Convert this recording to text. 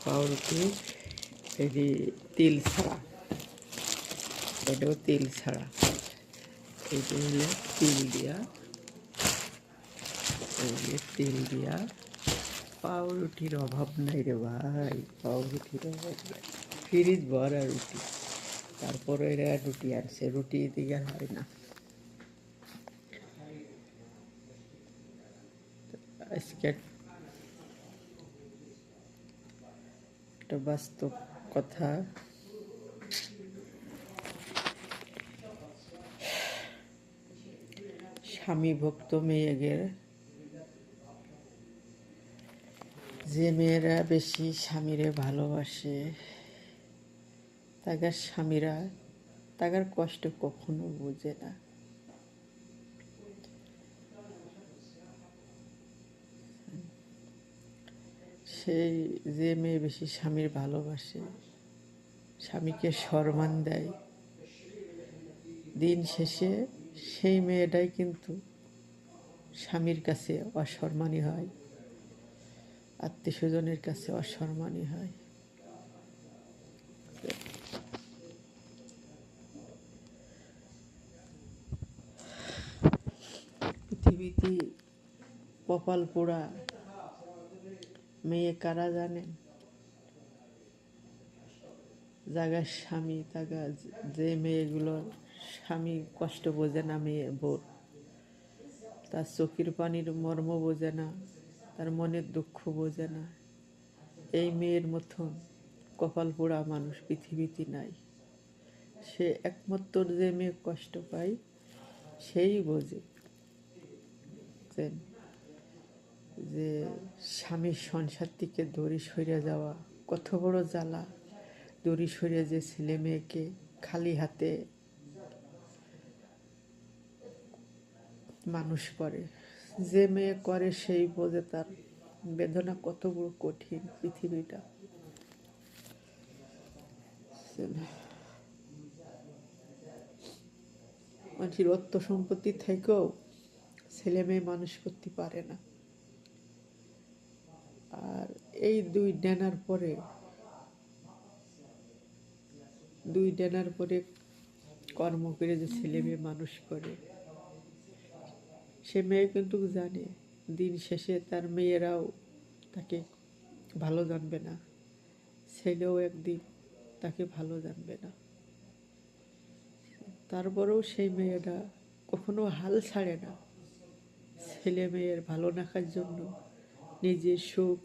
পাউরুটি এটি তিল ছাড়া, এটাও তিল ছাড়া। এইটা হলে তিল দিয়া, তিল দিয়া পাউরুটির অভাব নাই রে ভাই, পাউরুটির অভাব নাই। ফ্রিজ ভরা রুটি, তারপরে এরা রুটি আনছে, রুটি দিকে আর হয় না। আজকে একটা বাস্তব কথা, স্বামী ভক্ত মেয়েদের, যে মেয়েরা বেশি স্বামীরে ভালোবাসে তাদের স্বামীরা তাদের কষ্ট কখনো বোঝে না। সেই যে মেয়ে বেশি স্বামীর ভালোবাসে, স্বামীকে সম্মান দেয়, দিন শেষে সেই মেয়েটাই কিন্তু স্বামীর কাছে অসম্মানী হয়, আত্মীয় স্বজনের কাছে অসম্মানী হয়। পৃথিবীতে কপাল পোড়া মেয়ে কারা জানেন? জাগার স্বামী, তাগা যে মেয়েগুলোর স্বামী কষ্ট বোঝে না, মেয়ে বোর, তার চোখের পানির মর্ম বোঝে না, তার মনের দুঃখ বোঝে না, এই মেয়ের মতন কপাল পোড়া মানুষ পৃথিবীতে নাই। সে একমাত্র যে মেয়ে কষ্ট পায় সেই বোঝে যে স্বামীর সংসার থেকে দড়ি সরে যাওয়া কত বড় জ্বালা। দড়ি সরে যে ছেলে মেয়েকে খালি হাতে মানুষ করে, যে মেয়ে করে সেই বোঝে তার বেদনা কত বড় কঠিন পৃথিবীটা। মানুষের অর্থ সম্পত্তি থেকেও ছেলে মেয়ে মানুষ করতে পারে না। আর এই দুই ডেনার পরে কর্ম করে যে ছেলে মেয়ে মানুষ করে, সে মেয়ে কিন্তু জানে দিন শেষে তার মেয়েরাও তাকে ভালো জানবে না, ছেলেও একদিন তাকে ভালো জানবে না। তারপরেও সেই মেয়েরা কখনো হাল ছাড়ে না ছেলে মেয়ের ভালো রাখার জন্য, নিজের সুখ